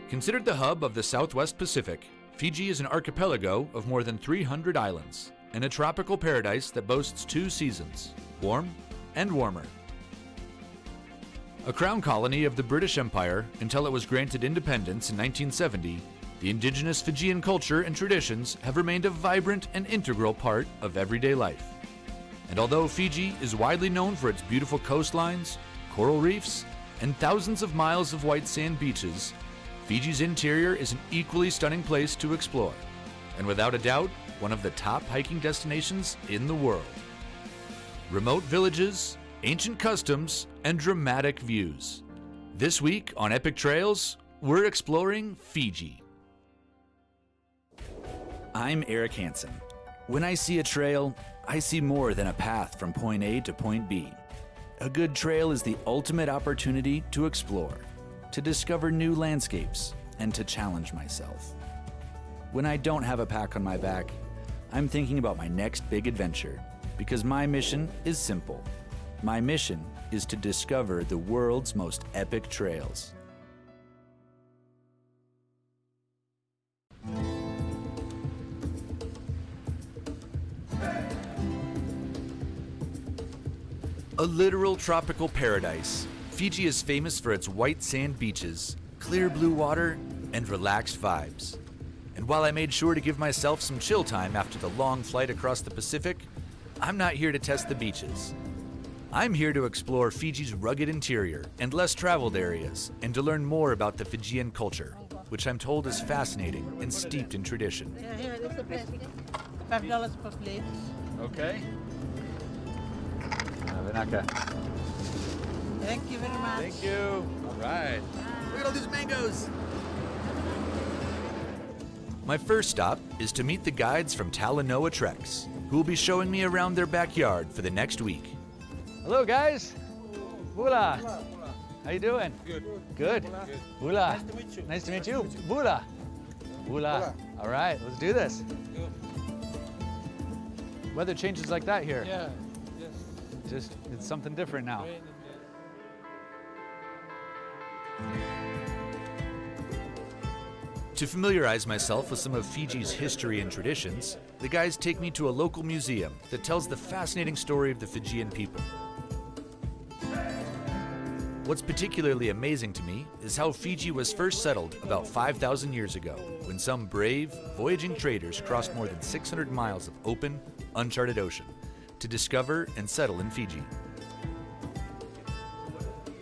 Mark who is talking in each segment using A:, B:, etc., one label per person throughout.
A: Considered the hub of the Southwest Pacific, Fiji is an archipelago of more than 300 islands and a tropical paradise that boasts 2 seasons, warm and warmer. A crown colony of the British Empire until it was granted independence in 1970, the indigenous Fijian culture and traditions have remained a vibrant and integral part of everyday life. And although Fiji is widely known for its beautiful coastlines, coral reefs, and thousands of miles of white sand beaches, Fiji's interior is an equally stunning place to explore, and without a doubt, one of the top hiking destinations in the world. Remote villages, ancient customs, and dramatic views. This week on Epic Trails, we're exploring Fiji. I'm Eric Hansen. When I see a trail, I see more than a path from point A to point B. A good trail is the ultimate opportunity to explore, to discover new landscapes, and to challenge myself. When I don't have a pack on my back, I'm thinking about my next big adventure, because my mission is simple. My mission is to discover the world's most epic trails. A literal tropical paradise, Fiji is famous for its white sand beaches, clear blue water, and relaxed vibes. And while I made sure to give myself some chill time after the long flight across the Pacific, I'm not here to test the beaches. I'm here to explore Fiji's rugged interior and less traveled areas, and to learn more about the Fijian culture, which I'm told is fascinating and steeped in tradition.
B: Here, this is the plate. $5 per plate.
A: Okay. Vinaka.
B: Thank you very much.
A: Thank you. All right. Look at all these mangoes. My first stop is to meet the guides from Talanoa Treks, who will be showing me around their backyard for the next week. Hello, guys. Bula. How you doing?
C: Good.
A: Good.
C: Good.
A: Bula.
C: Nice to meet you.
A: Nice to meet you. Bula. Bula. All right, let's do this.
C: Good.
A: Weather changes like that here.
C: Yeah. Yes.
A: Just, it's something different now.
C: Rain and
A: To familiarize myself with some of Fiji's history and traditions, the guys take me to a local museum that tells the fascinating story of the Fijian people. What's particularly amazing to me is how Fiji was first settled about 5,000 years ago, when some brave, voyaging traders crossed more than 600 miles of open, uncharted ocean to discover and settle in Fiji.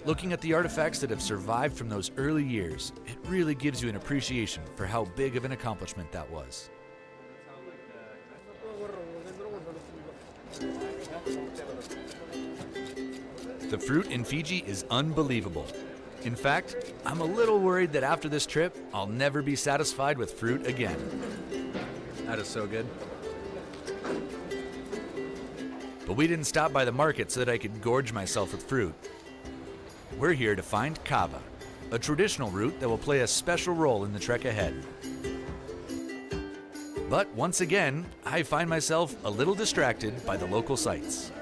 A: Looking at the artifacts that have survived from those early years, it really gives you an appreciation for how big of an accomplishment that was. The fruit in Fiji is unbelievable. In fact, I'm a little worried that after this trip, I'll never be satisfied with fruit again. That is so good. But we didn't stop by the market so that I could gorge myself with fruit. We're here to find kava, a traditional root that will play a special role in the trek ahead. But once again, I find myself a little distracted by the local sights.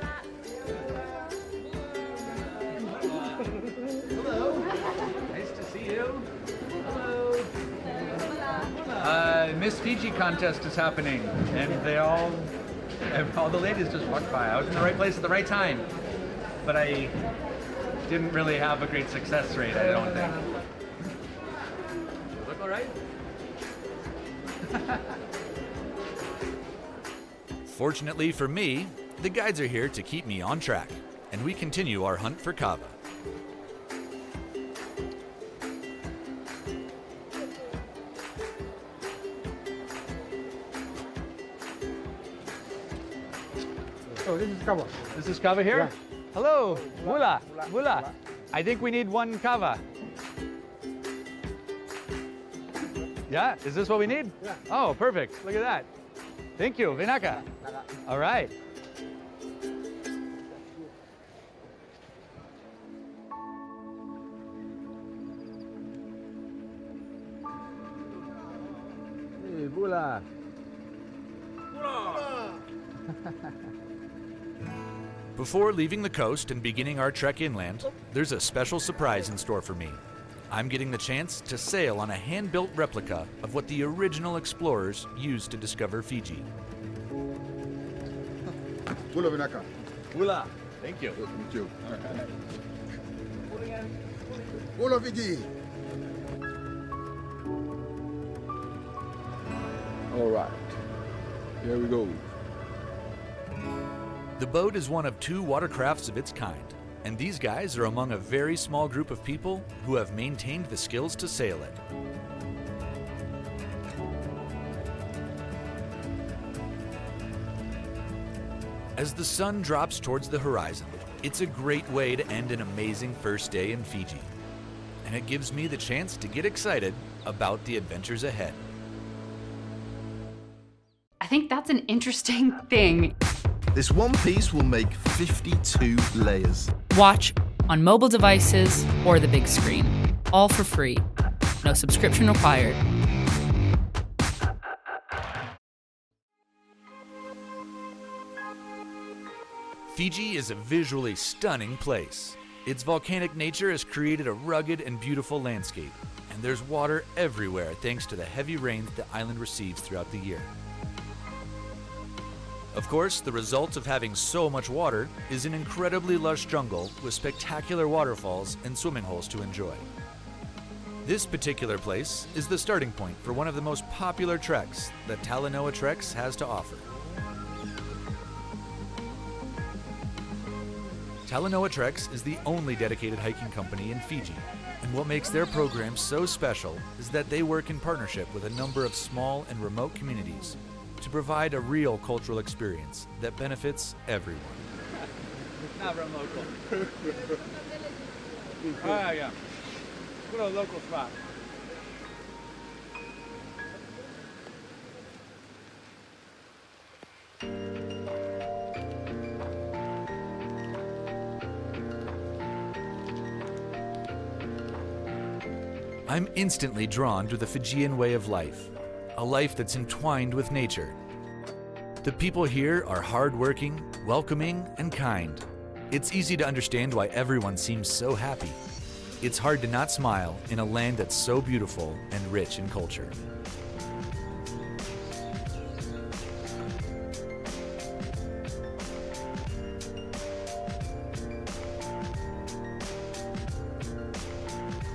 A: Hello. Nice to see you. Hello. Miss Fiji contest is happening, and all the ladies just walked by. I was in the right place at the right time, but I didn't really have a great success rate, I don't think. Look all right? Fortunately for me, the guides are here to keep me on track, and we continue our hunt for kava.
C: Oh, this is kava.
A: This is kava here?
C: Yeah.
A: Hello, Mula. I think we need one kava. Yeah, is this what we need?
C: Yeah.
A: Oh, perfect. Look at that. Thank you, Vinaka. All right.
C: Hey, Bula.
A: Before leaving the coast and beginning our trek inland, there's a special surprise in store for me. I'm getting the chance to sail on a hand-built replica of what the original explorers used to discover Fiji.
C: Pula Vinaka.
A: Hula. Thank you.
C: Good to meet you. Pula Fiji. All right. Here we go.
A: The boat is one of 2 watercrafts of its kind, and these guys are among a very small group of people who have maintained the skills to sail it. As the sun drops towards the horizon, it's a great way to end an amazing first day in Fiji, and it gives me the chance to get excited about the adventures ahead.
D: I think that's an interesting thing.
E: This one piece will make 52 layers.
F: Watch on mobile devices or the big screen. All for free. No subscription required.
A: Fiji is a visually stunning place. Its volcanic nature has created a rugged and beautiful landscape, and there's water everywhere thanks to the heavy rains the island receives throughout the year. Of course, the result of having so much water is an incredibly lush jungle with spectacular waterfalls and swimming holes to enjoy. This particular place is the starting point for one of the most popular treks that Talanoa Treks has to offer. Talanoa Treks is the only dedicated hiking company in Fiji, and what makes their program so special is that they work in partnership with a number of small and remote communities to provide a real cultural experience that benefits everyone.
G: It's not real local. Oh, yeah. Good old local spot.
A: I'm instantly drawn to the Fijian way of life, a life that's entwined with nature. The people here are hardworking, welcoming, and kind. It's easy to understand why everyone seems so happy. It's hard to not smile in a land that's so beautiful and rich in culture.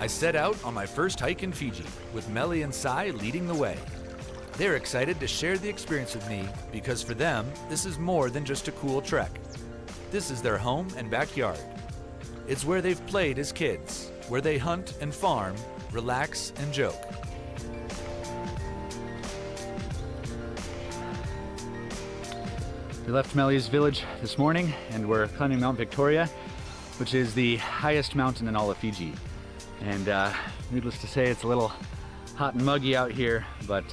A: I set out on my first hike in Fiji, with Melly and Sai leading the way. They're excited to share the experience with me because for them, this is more than just a cool trek. This is their home and backyard. It's where they've played as kids, where they hunt and farm, relax and joke.
G: We left Melly's village this morning and we're climbing Mount Victoria, which is the highest mountain in all of Fiji. And needless to say, it's a little hot and muggy out here, but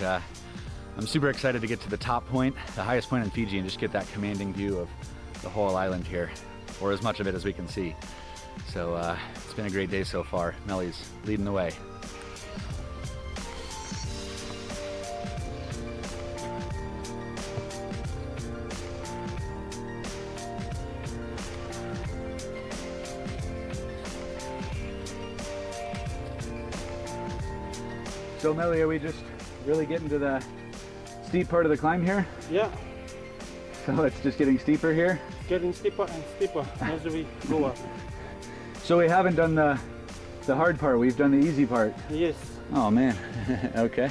G: I'm super excited to get to the top point, the highest point in Fiji, and just get that commanding view of the whole island here, or as much of it as we can see. So it's been a great day so far. Melly's leading the way. So Melly, are we just really getting to the steep part of the climb here?
H: Yeah,
G: So it's just getting steeper here?
H: getting steeper and steeper as we go up.
G: So we haven't done the hard part, we've done the easy part.
H: Yes.
G: Oh man, okay.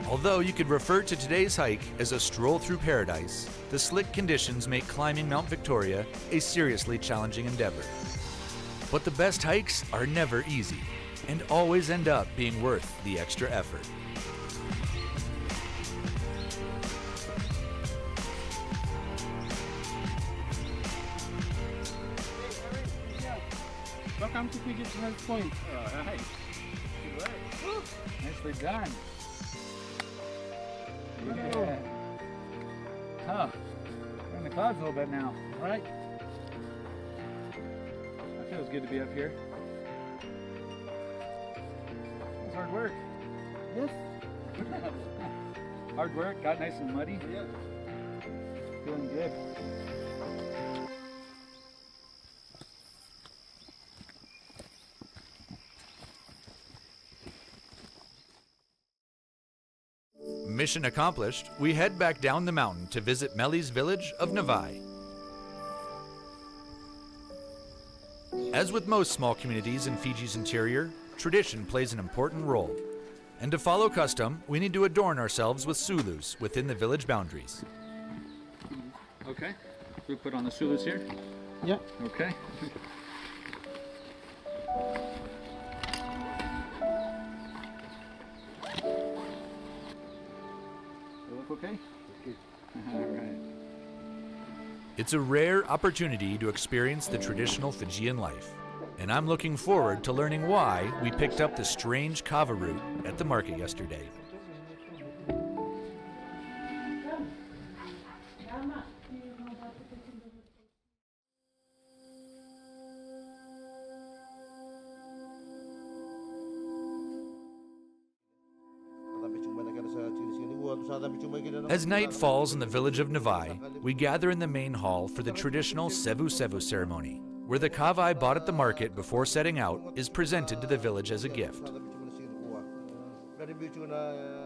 A: Although you could refer to today's hike as a stroll through paradise, the slick conditions make climbing Mount Victoria a seriously challenging endeavor. But the best hikes are never easy, and always end up being worth the extra effort.
H: Welcome to Fiji's Health Point.
G: All right. Nicely done. Yeah. Oh, we're in the clouds a little bit now.
H: All right.
G: That feels good to be up here. It's hard work.
H: Yes.
G: Hard work, got nice and muddy.
H: Yeah.
G: Feeling good.
A: mission accomplished, we head back down the mountain to visit Meli's village of Navai. As with most small communities in Fiji's interior, tradition plays an important role. And to follow custom, we need to adorn ourselves with sulus within the village boundaries.
G: Okay, we put on the sulus here?
H: Yeah.
G: Okay. They look okay? All right.
A: It's a rare opportunity to experience the traditional Fijian life, and I'm looking forward to learning why we picked up the strange kava root at the market yesterday. As night falls in the village of Navai, we gather in the main hall for the traditional sevu sevu ceremony, where the kava I bought at the market before setting out is presented to the village as a gift.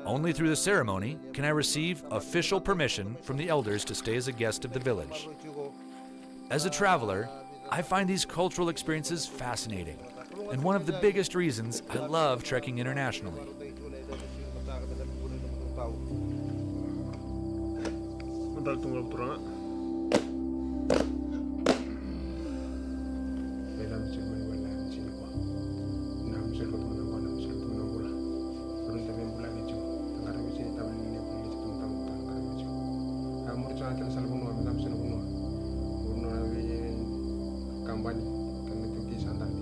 A: Only through the ceremony can I receive official permission from the elders to stay as a guest of the village. As a traveler, I find these cultural experiences fascinating, and one of the biggest reasons I love trekking internationally.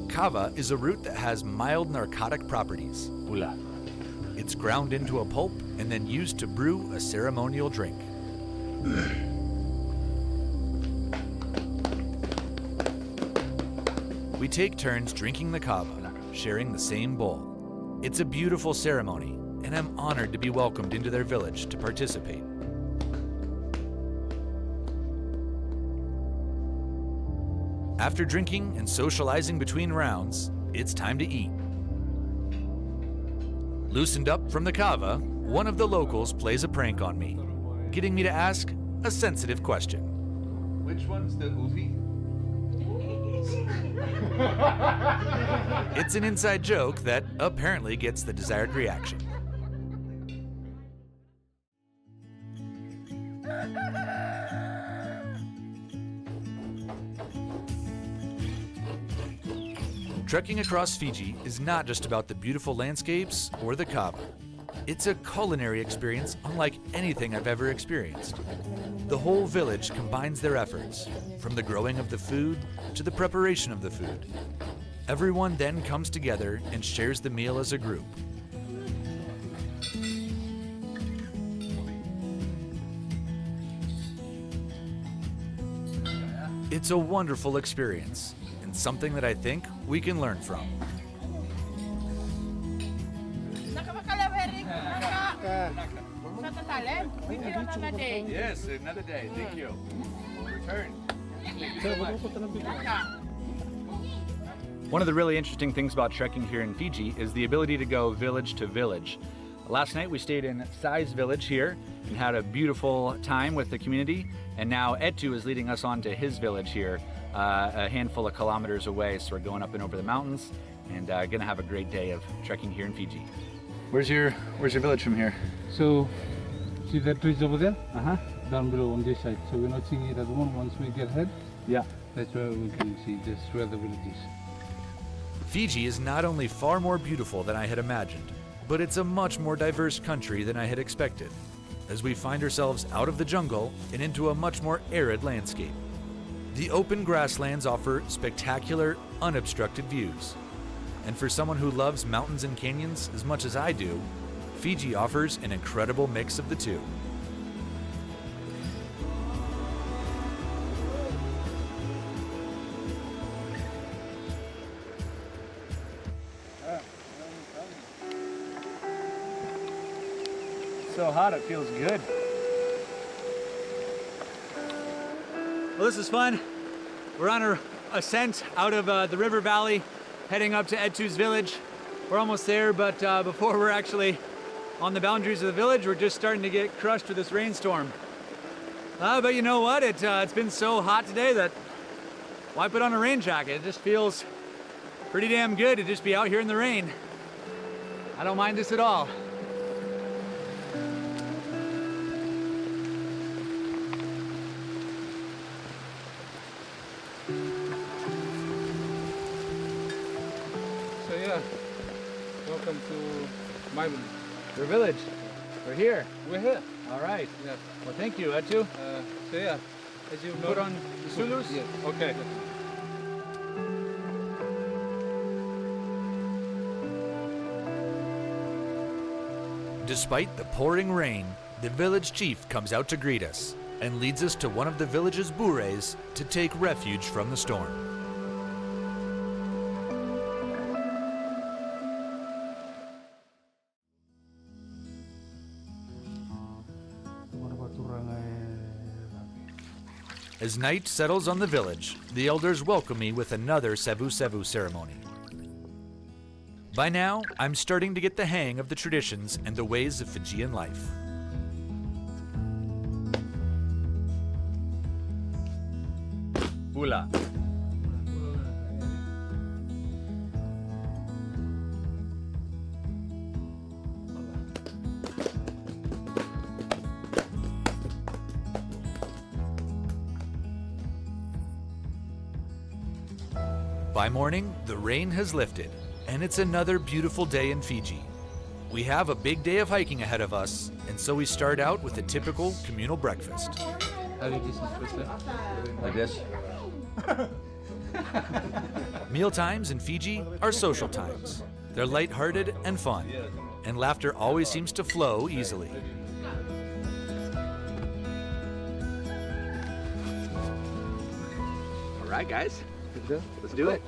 A: Kava is a root that has mild narcotic properties. It's ground into a pulp and then used to brew a ceremonial drink. We take turns drinking the kava, sharing the same bowl. It's a beautiful ceremony, and I'm honored to be welcomed into their village to participate. After drinking and socializing between rounds, it's time to eat. Loosened up from the kava, one of the locals plays a prank on me, getting me to ask a sensitive question.
E: Which one's the uvi?
A: It's an inside joke that apparently gets the desired reaction. Trekking across Fiji is not just about the beautiful landscapes or the kava. It's a culinary experience unlike anything I've ever experienced. The whole village combines their efforts, from the growing of the food to the preparation of the food. Everyone then comes together and shares the meal as a group. It's a wonderful experience, and something that I think we can learn from.
G: Yes, another day. Thank you. Return. One of the really interesting things about trekking here in Fiji is the ability to go village to village. Last night we stayed in Sai's village here and had a beautiful time with the community, and now Etu is leading us on to his village here, a handful of kilometers away, so we're going up and over the mountains and gonna have a great day of trekking here in Fiji. Where's your village from here?
H: So, see that trees over there?
G: Uh-huh.
H: Down below on this side. So we're not seeing it at the moment. Once we get ahead,
G: Yeah.
H: that's where we can see this where the village is.
A: Fiji is not only far more beautiful than I had imagined, but it's a much more diverse country than I had expected, as we find ourselves out of the jungle and into a much more arid landscape. The open grasslands offer spectacular, unobstructed views. And for someone who loves mountains and canyons as much as I do, Fiji offers an incredible mix of the two.
G: So hot, it feels good. Well, this is fun. We're on our ascent out of the river valley, heading up to Etu's village. We're almost there, but before we're actually on the boundaries of the village. We're just starting to get crushed with this rainstorm. But you know what? It's been so hot today that why put on a rain jacket? It just feels pretty damn good to just be out here in the rain. I don't mind this at all.
H: So yeah, welcome to my village.
G: Your village. We're here.
H: We're here.
G: All right.
H: Yes.
G: Well, thank you, Etu.
H: So yeah, as you know.
G: Put on the Zulus?
H: Yes.
G: Okay.
A: Despite the pouring rain, the village chief comes out to greet us and leads us to one of the village's bures to take refuge from the storm. As night settles on the village, the elders welcome me with another Sevu Sevu ceremony. By now, I'm starting to get the hang of the traditions and the ways of Fijian life.
G: Hula.
A: By morning, the rain has lifted, and it's another beautiful day in Fiji. We have a big day of hiking ahead of us, and so we start out with a typical communal breakfast.
G: Like this?
A: Meal times in Fiji are social times. They're lighthearted and fun, and laughter always seems to flow easily.
G: All right, guys. Let's do it.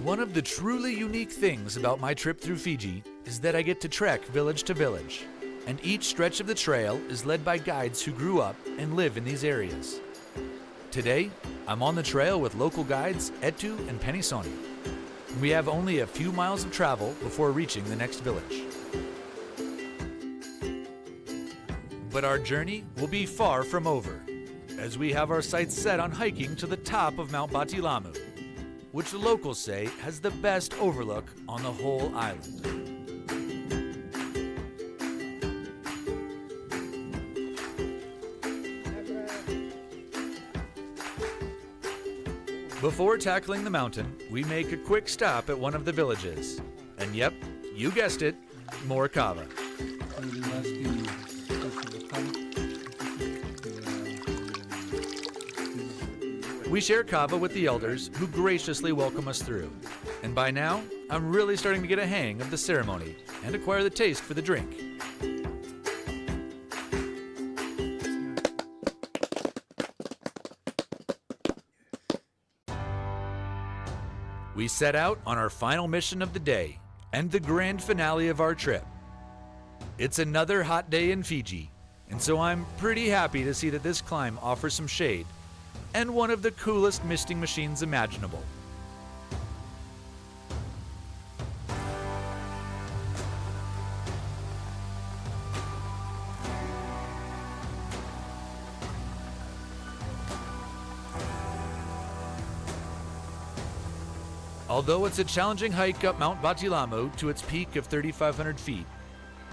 A: One of the truly unique things about my trip through Fiji is that I get to trek village to village, and each stretch of the trail is led by guides who grew up and live in these areas. Today, I'm on the trail with local guides Etu and Penisoni. We have only a few miles of travel before reaching the next village. But our journey will be far from over, as we have our sights set on hiking to the top of Mount Batilamu, which the locals say has the best overlook on the whole island. Before tackling the mountain, we make a quick stop at one of the villages. And yep, you guessed it, more kava. We share kava with the elders who graciously welcome us through. And by now, I'm really starting to get a hang of the ceremony and acquire the taste for the drink. We set out on our final mission of the day and the grand finale of our trip. It's another hot day in Fiji, and so I'm pretty happy to see that this climb offers some shade and one of the coolest misting machines imaginable. Although it's a challenging hike up Mount Batilamu to its peak of 3,500 feet,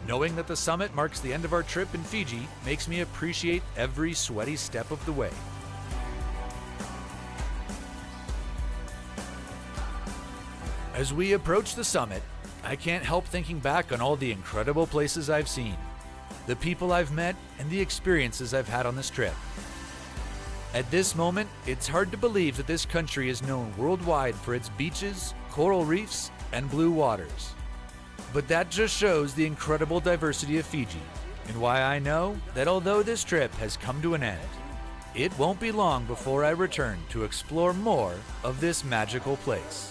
A: knowing that the summit marks the end of our trip in Fiji makes me appreciate every sweaty step of the way. As we approach the summit, I can't help thinking back on all the incredible places I've seen, the people I've met, and the experiences I've had on this trip. At this moment, it's hard to believe that this country is known worldwide for its beaches, coral reefs, and blue waters. But that just shows the incredible diversity of Fiji, and why I know that although this trip has come to an end, it won't be long before I return to explore more of this magical place.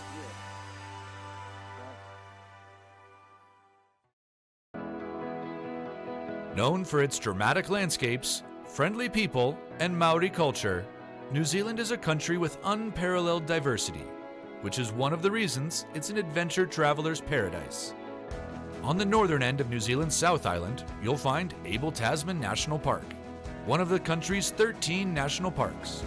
A: Known for its dramatic landscapes, friendly people, and Maori culture, New Zealand is a country with unparalleled diversity, which is one of the reasons it's an adventure traveler's paradise. On the northern end of New Zealand's South Island, you'll find Abel Tasman National Park, one of the country's 13 national parks.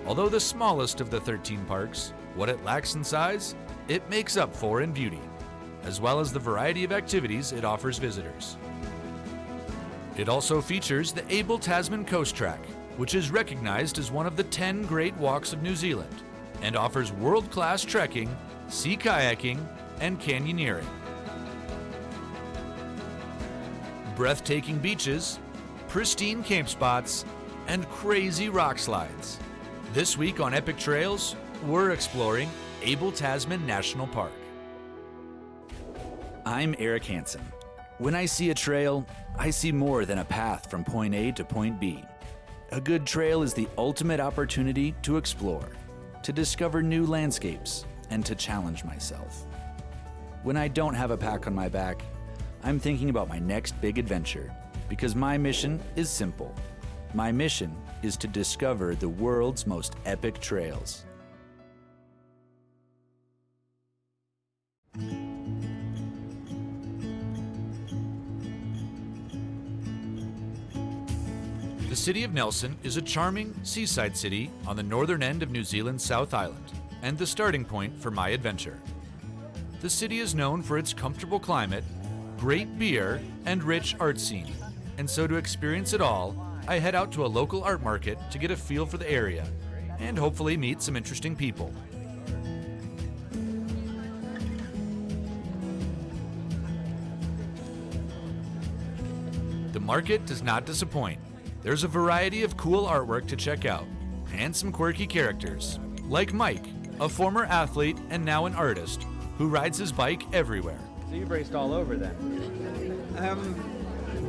A: Although the smallest of the 13 parks, what it lacks in size, it makes up for in beauty, as well as the variety of activities it offers visitors. It also features the Abel Tasman Coast Track, which is recognized as one of the 10 Great Walks of New Zealand, and offers world-class trekking, sea kayaking, and canyoneering. Breathtaking beaches, pristine camp spots, and crazy rock slides. This week on Epic Trails, we're exploring Abel Tasman National Park.
G: I'm Eric Hansen. When I see a trail, I see more than a path from point A to point B. A good trail is the ultimate opportunity to explore, to discover new landscapes, and to challenge myself. When I don't have a pack on my back, I'm thinking about my next big adventure, because my mission is simple. My mission is to discover the world's most epic trails.
A: The city of Nelson is a charming seaside city on the northern end of New Zealand's South Island, and the starting point for my adventure. The city is known for its comfortable climate, great beer, and rich art scene, and so to experience it all, I head out to a local art market to get a feel for the area, and hopefully meet some interesting people. The market does not disappoint. There's a variety of cool artwork to check out, and some quirky characters, like Mike, a former athlete and now an artist, who rides his bike everywhere.
G: So you've raced all over then?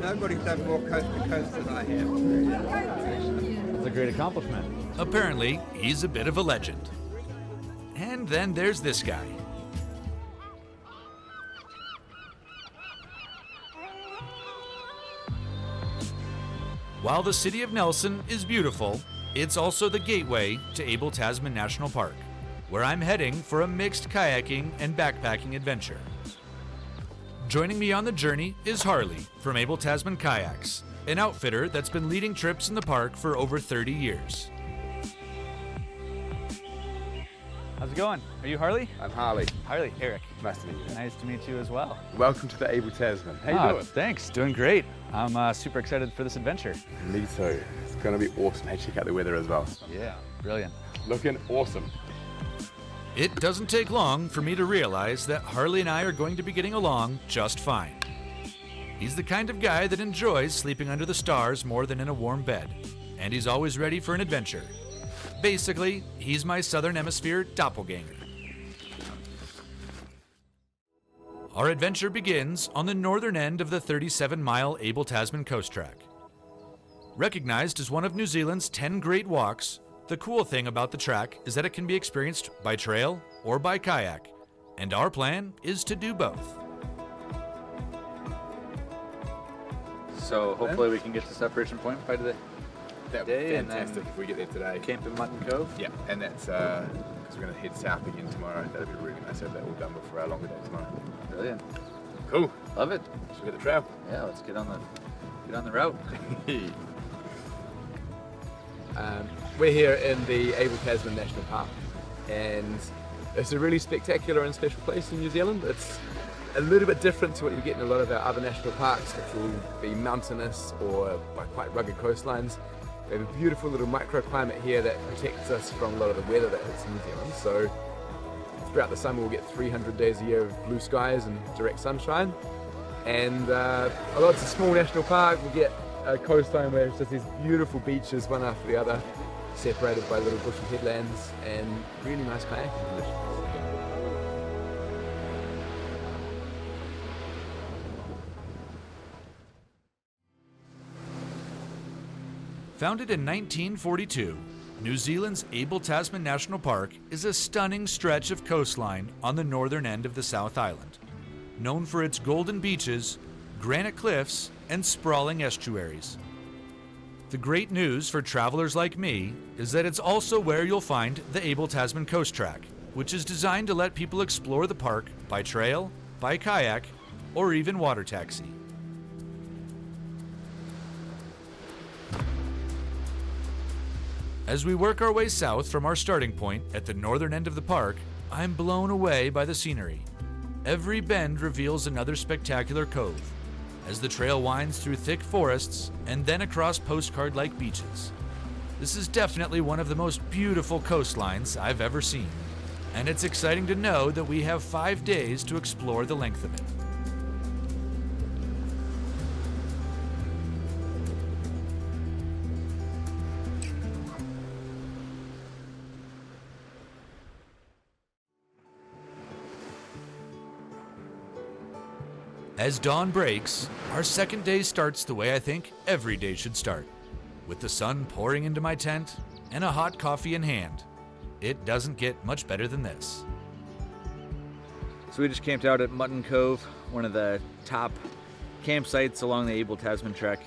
I: Nobody's done more coast to coast than I have.
G: That's a great accomplishment.
A: Apparently, he's a bit of a legend. And then there's this guy. While the city of Nelson is beautiful, it's also the gateway to Abel Tasman National Park, where I'm heading for a mixed kayaking and backpacking adventure. Joining me on the journey is Harley from Abel Tasman Kayaks, an outfitter that's been leading trips in the park for over 30 years.
G: How's it going? Are you Harley?
J: I'm Harley.
G: Harley, Eric.
J: Nice to meet you.
G: Nice to meet you as well.
J: Welcome to the Abel Tasman. How you doing?
G: Thanks, doing great. I'm super excited for this adventure.
J: Me too. It's gonna be awesome. Hey, check out the weather as well.
G: Yeah, brilliant.
J: Looking awesome.
A: It doesn't take long for me to realize that Harley and I are going to be getting along just fine. He's the kind of guy that enjoys sleeping under the stars more than in a warm bed, and he's always ready for an adventure. Basically, he's my Southern Hemisphere doppelganger. Our adventure begins on the northern end of the 37-mile Abel Tasman Coast Track. Recognized as one of New Zealand's 10 Great Walks, the cool thing about the track is that it can be experienced by trail or by kayak, and our plan is to do both.
G: So hopefully we can get to Separation Point by the
J: That would
G: day
J: be
G: and
J: fantastic
G: then
J: if we get there today.
G: camp in Mutton Cove.
J: Yeah, and that's because we're gonna head south again tomorrow. That'd be really nice to have that all done before our longer day tomorrow.
G: Brilliant.
J: Cool.
G: Love it.
J: Should we hit the trail?
G: Yeah, let's get on the route.
I: We're here in the Abel Tasman National Park, and it's a really spectacular and special place in New Zealand. It's a little bit different to what you get in a lot of our other national parks, which will be mountainous or by quite rugged coastlines. We have a beautiful little microclimate here that protects us from a lot of the weather that hits New Zealand. So throughout the summer we'll get 300 days a year of blue skies and direct sunshine. And although it's a small national park, we get a coastline where it's just these beautiful beaches one after the other, separated by little bushy headlands and really nice kayaking conditions.
A: Founded in 1942, New Zealand's Abel Tasman National Park is a stunning stretch of coastline on the northern end of the South Island. Known for its golden beaches, granite cliffs, and sprawling estuaries. The great news for travelers like me is that it's also where you'll find the Abel Tasman Coast Track, which is designed to let people explore the park by trail, by kayak, or even water taxi. As we work our way south from our starting point at the northern end of the park, I'm blown away by the scenery. Every bend reveals another spectacular cove, as the trail winds through thick forests and then across postcard-like beaches. This is definitely one of the most beautiful coastlines I've ever seen, and it's exciting to know that we have 5 days to explore the length of it. As dawn breaks, our second day starts the way I think every day should start, with the sun pouring into my tent and a hot coffee in hand. It doesn't get much better than this.
G: So we just camped out at Mutton Cove, one of the top campsites along the Abel Tasman Trek.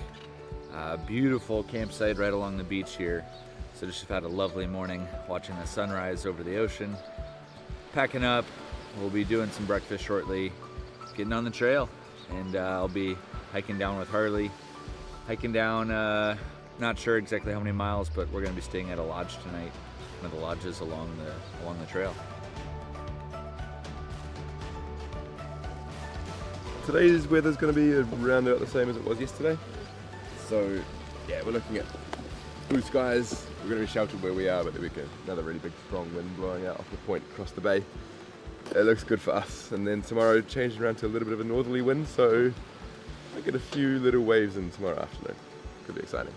G: Beautiful campsite right along the beach here. So just had a lovely morning watching the sunrise over the ocean. Packing up, we'll be doing some breakfast shortly, getting on the trail. And I'll be hiking down with Harley. Hiking down, not sure exactly how many miles, but we're gonna be staying at a lodge tonight. One of the lodges along the trail.
J: Today's weather's going to be around about the same as it was yesterday. So yeah, we're looking at blue skies. We're going to be sheltered where we are, but then we get another really big strong wind blowing out off the point across the bay. It looks good for us. And then tomorrow changing around to a little bit of a northerly wind, so I get a few little waves in tomorrow afternoon. Could be exciting.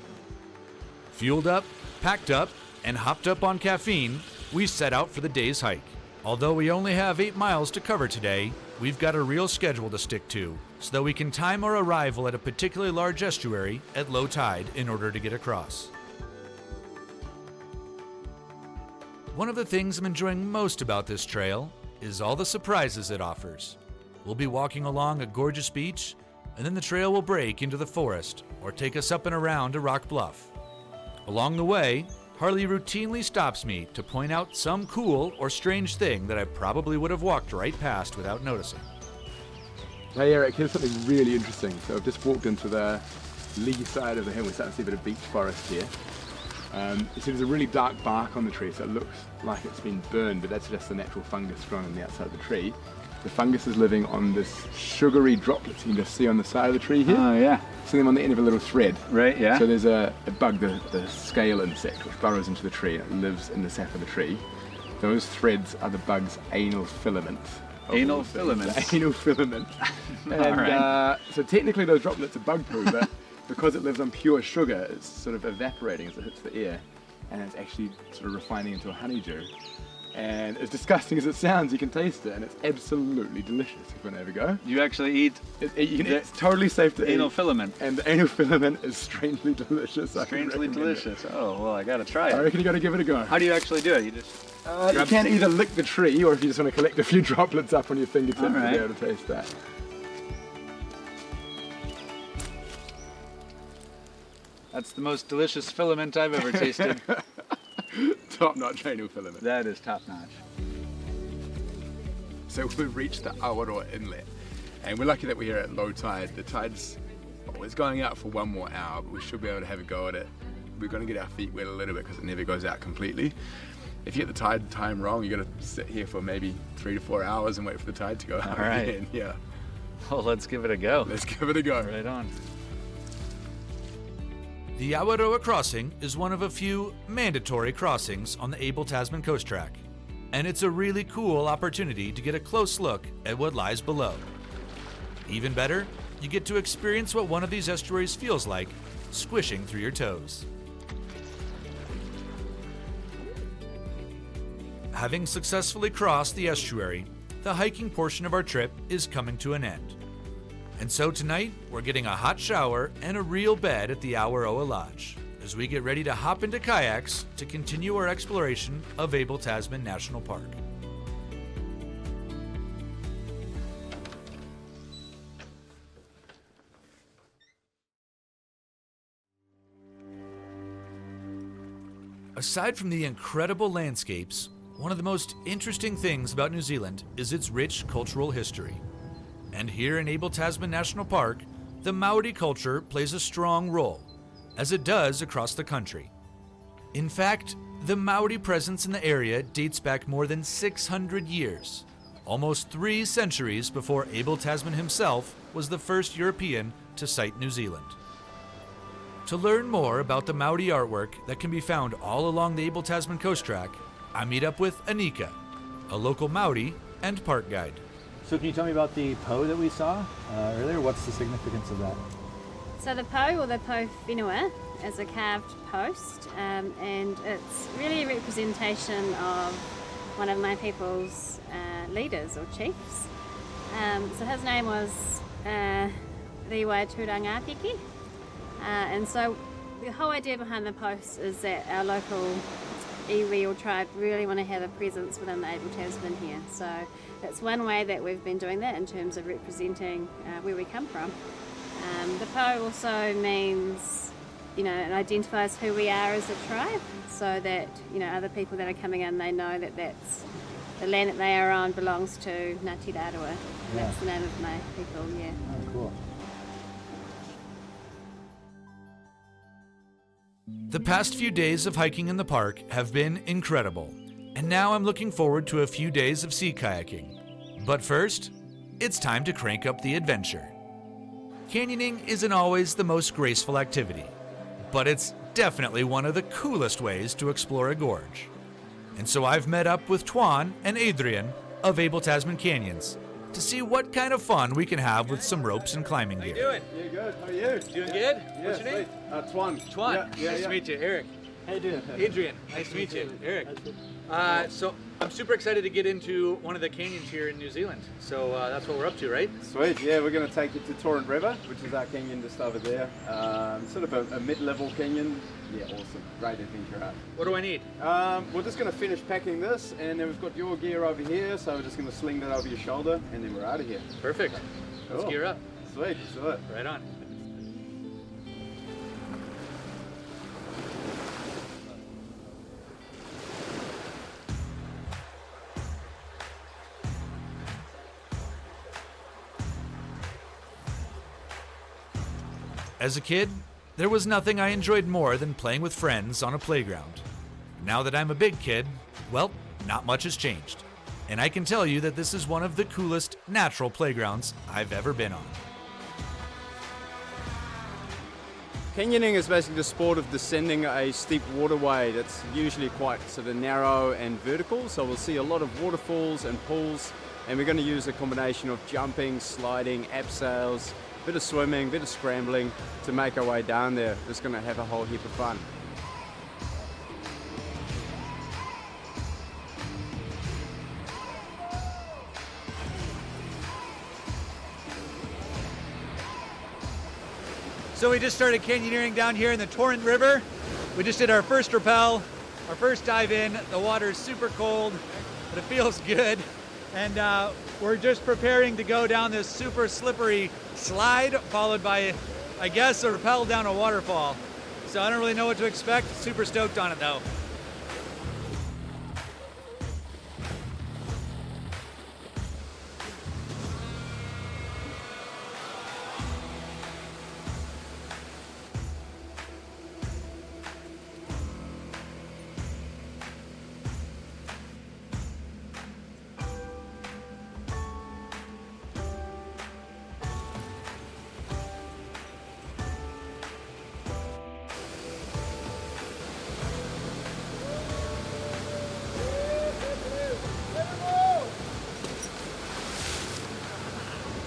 A: Fueled up, packed up, and hopped up on caffeine, we set out for the day's hike. Although we only have 8 miles to cover today, we've got a real schedule to stick to, so that we can time our arrival at a particularly large estuary at low tide in order to get across. One of the things I'm enjoying most about this trail is all the surprises it offers. We'll be walking along a gorgeous beach, and then the trail will break into the forest or take us up and around a rock bluff. Along the way, Harley routinely stops me to point out some cool or strange thing that I probably would have walked right past without noticing.
J: Hey Eric, here's something really interesting. So I've just walked into the lee side of the hill. We're starting to see a bit of beech forest here. You see there's a really dark bark on the tree, so it looks like it's been burned, but that's just the natural fungus growing on the outside of the tree. The fungus is living on this sugary droplets you can just see on the side of the tree here.
G: Oh yeah.
J: See them on the end of a little thread.
G: Right, yeah.
J: So there's a bug, the scale insect, which burrows into the tree and it lives in the sap of the tree. Those threads are the bug's anal filament.
G: Anal filament?
J: Anal filament. And so technically those droplets are bug poo, but because it lives on pure sugar, it's sort of evaporating as it hits the air, and it's actually sort of refining into a honeydew. And as disgusting as it sounds, you can taste it, and it's absolutely delicious if you want to have a go.
G: You actually eat
J: it's totally safe to
G: anal
J: eat.
G: filament.
J: And the anal filament is strangely delicious.
G: Strangely delicious. Oh, well, I gotta try it.
J: I reckon you gotta give it a go.
G: How do you actually do it? You just
J: you can either lick the tree, or if you just want to collect a few droplets up on your fingertips to be able to taste that.
G: That's the most delicious filament I've ever tasted.
J: Top-notch anal filament.
G: That is top-notch.
J: So we've reached the Awaroa Inlet, and we're lucky that we're here at low tide. The tide's it's going out for 1 more hour, but we should be able to have a go at it. We're going to get our feet wet a little bit because it never goes out completely. If you get the tide time wrong, you got to sit here for maybe 3 to 4 hours and wait for the tide to go out again. Yeah.
G: Well, let's give it a go.
J: Let's give it a go.
G: Right on.
A: The Awaroa crossing is one of a few mandatory crossings on the Abel Tasman Coast Track, and it's a really cool opportunity to get a close look at what lies below. Even better, you get to experience what one of these estuaries feels like, squishing through your toes. Having successfully crossed the estuary, the hiking portion of our trip is coming to an end. And so tonight, we're getting a hot shower and a real bed at the Awaroa Lodge as we get ready to hop into kayaks to continue our exploration of Abel Tasman National Park. Aside from the incredible landscapes, one of the most interesting things about New Zealand is its rich cultural history. And here in Abel Tasman National Park, the Maori culture plays a strong role, as it does across the country. In fact, the Maori presence in the area dates back more than 600 years, almost 3 centuries before Abel Tasman himself was the first European to sight New Zealand. To learn more about the Maori artwork that can be found all along the Abel Tasman coast track, I meet up with Anika, a local Maori and park guide.
G: So can you tell me about the po that we saw earlier? What's the significance of that?
K: So the po, or the po whenua, is a carved post, and it's really a representation of one of my people's leaders or chiefs. So his name was Riwai Turangapiki, and so the whole idea behind the post is that our local iwi or tribe really want to have a presence within the Abel Tasman here. So that's one way that we've been doing that in terms of representing where we come from. The po also means, it identifies who we are as a tribe, so that, other people that are coming in, they know that that's the land that they are on belongs to Ngāti Rārua. That's the name of my people, yeah.
G: Oh, cool.
A: The past few days of hiking in the park have been incredible, and now I'm looking forward to a few days of sea kayaking. But first, it's time to crank up the adventure. Canyoning isn't always the most graceful activity, but it's definitely one of the coolest ways to explore a gorge. And so I've met up with Tuan and Adrian of Abel Tasman Canyons to see what kind of fun we can have with some ropes and climbing gear.
I: How you doing?
J: Yeah, good. How are you?
I: Doing good? What's your name?
J: Tuan.
I: Tuan. Nice to meet you. Eric.
G: How you doing?
I: Adrian. Nice to meet you. Eric. So I'm super excited to get into one of the canyons here in New Zealand. So that's what we're up to, right?
J: Sweet, yeah, we're going to take you to Torrent River, which is our canyon just over there. Sort of a mid-level canyon. Yeah, awesome. Great adventure art.
I: What do I need?
J: We're just going to finish packing this, and then we've got your gear over here, so we're just going to sling that over your shoulder, and then we're out of here.
I: Perfect. Let's
J: Cool.
I: gear up.
J: Sweet, let's do it.
I: Right on.
A: As a kid, there was nothing I enjoyed more than playing with friends on a playground. Now that I'm a big kid, well, not much has changed. And I can tell you that this is one of the coolest natural playgrounds I've ever been on.
J: Canyoning is basically the sport of descending a steep waterway that's usually quite sort of narrow and vertical, so we'll see a lot of waterfalls and pools, and we're going to use a combination of jumping, sliding, abseils, bit of swimming, bit of scrambling to make our way down there. Just going to have a whole heap of fun.
I: So we just started canyoneering down here in the Torrent River. We just did our first rappel, our first dive in. The water is super cold, but it feels good. And we're just preparing to go down this super slippery slide, followed by, I guess, a rappel down a waterfall. So I don't really know what to expect. Super stoked on it though.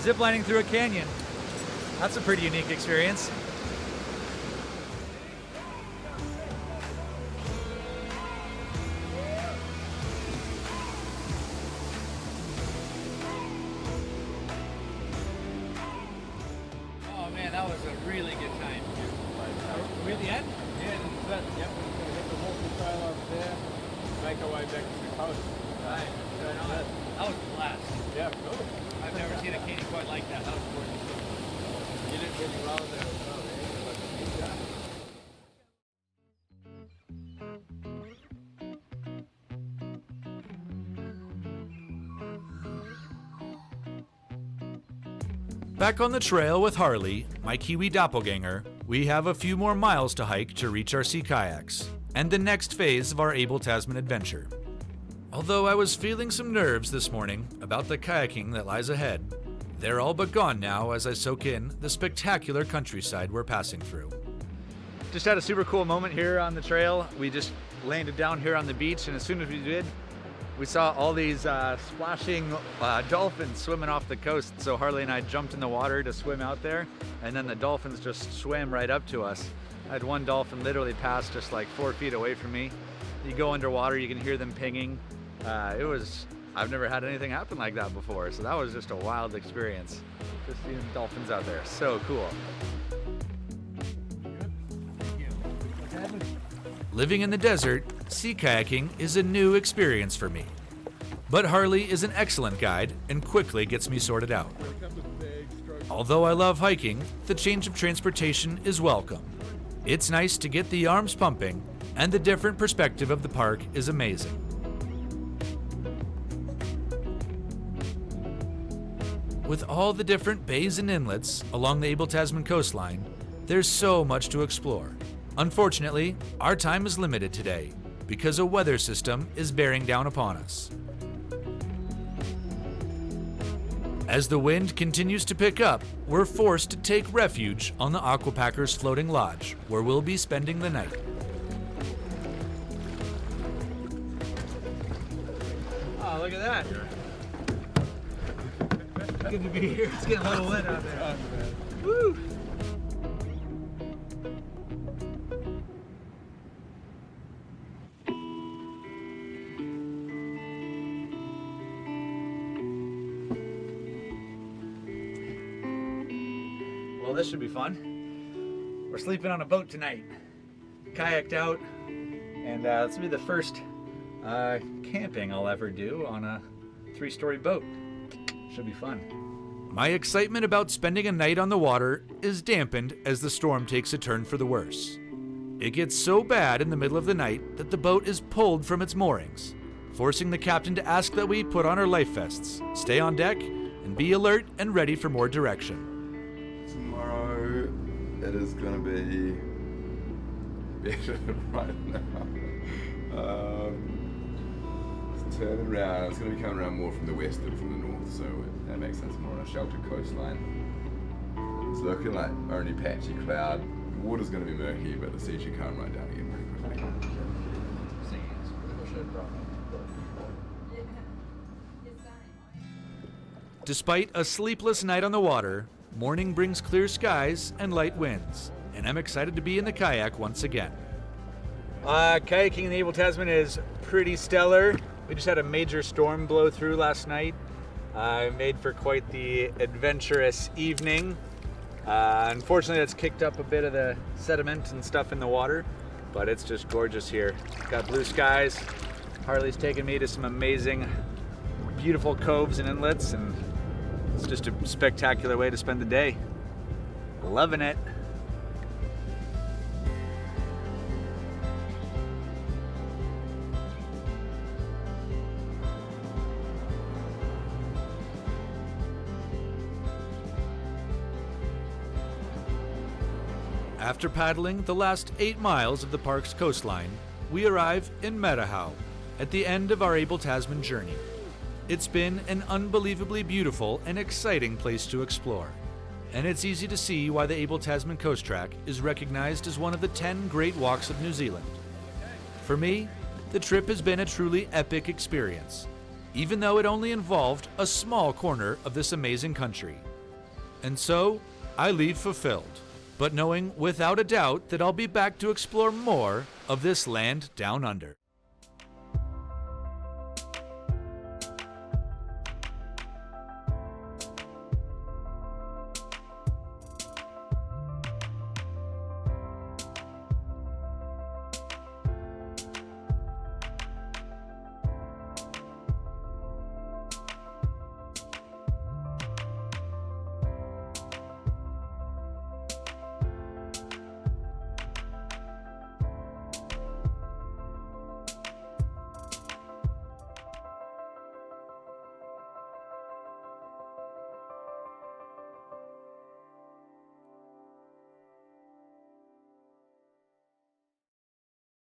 I: Ziplining through a canyon. That's a pretty unique experience. Oh man, that was a really good time. Are we at the end?
H: Yeah, this is it. Yep, we're going to hit the walking trail over there, make our way back to the coast.
I: Right. That was a blast.
H: Yeah, cool.
I: I've never seen a canyon quite like that. That was gorgeous.
H: You did really well there as well, man.
A: Back on the trail with Harley, my Kiwi doppelganger, we have a few more miles to hike to reach our sea kayaks and the next phase of our Abel Tasman adventure. Although I was feeling some nerves this morning about the kayaking that lies ahead, they're all but gone now as I soak in the spectacular countryside we're passing through.
G: Just had a super cool moment here on the trail. We just landed down here on the beach, and as soon as we did, we saw all these splashing dolphins swimming off the coast. So Harley and I jumped in the water to swim out there, and then the dolphins just swam right up to us. I had one dolphin literally pass just like 4 feet away from me. You go underwater, you can hear them pinging. I've never had anything happen like that before, so that was just a wild experience. Just seeing dolphins out there, so cool.
A: Living in the desert, sea kayaking is a new experience for me. But Harley is an excellent guide and quickly gets me sorted out. Although I love hiking, the change of transportation is welcome. It's nice to get the arms pumping, and the different perspective of the park is amazing. With all the different bays and inlets along the Abel Tasman coastline, there's so much to explore. Unfortunately, our time is limited today because a weather system is bearing down upon us. As the wind continues to pick up, we're forced to take refuge on the Aquapackers floating lodge, where we'll be spending the night.
G: Oh, look at that. Good to be here. It's getting a little wet out there. Woo! Well, this should be fun. We're sleeping on a boat tonight. Kayaked out, and this will be the first camping I'll ever do on a 3-story boat. Should be fun.
A: My excitement about spending a night on the water is dampened as the storm takes a turn for the worse. It gets so bad in the middle of the night that the boat is pulled from its moorings, forcing the captain to ask that we put on our life vests, stay on deck, and be alert and ready for more direction.
J: Tomorrow it is going to be better right now. It's turning around. It's going to be coming around more from the west than from the north, so that makes sense. More on a sheltered coastline. It's looking like only patchy cloud. The water's going to be murky, but the sea should come right down again pretty quickly.
A: Despite a sleepless night on the water, morning brings clear skies and light winds, and I'm excited to be in the kayak once again.
G: Kayaking in the Abel Tasman is pretty stellar. We just had a major storm blow through last night. Made for quite the adventurous evening. Unfortunately, that's kicked up a bit of the sediment and stuff in the water, but it's just gorgeous here. Got blue skies. Harley's taken me to some amazing, beautiful coves and inlets, and it's just a spectacular way to spend the day. Loving it.
A: After paddling the last 8 miles of the park's coastline, we arrive in Metahau at the end of our Abel Tasman journey. It's been an unbelievably beautiful and exciting place to explore, and it's easy to see why the Abel Tasman Coast Track is recognized as one of the 10 great walks of New Zealand. For me, the trip has been a truly epic experience, even though it only involved a small corner of this amazing country. And so, I leave fulfilled, but knowing without a doubt that I'll be back to explore more of this land down under.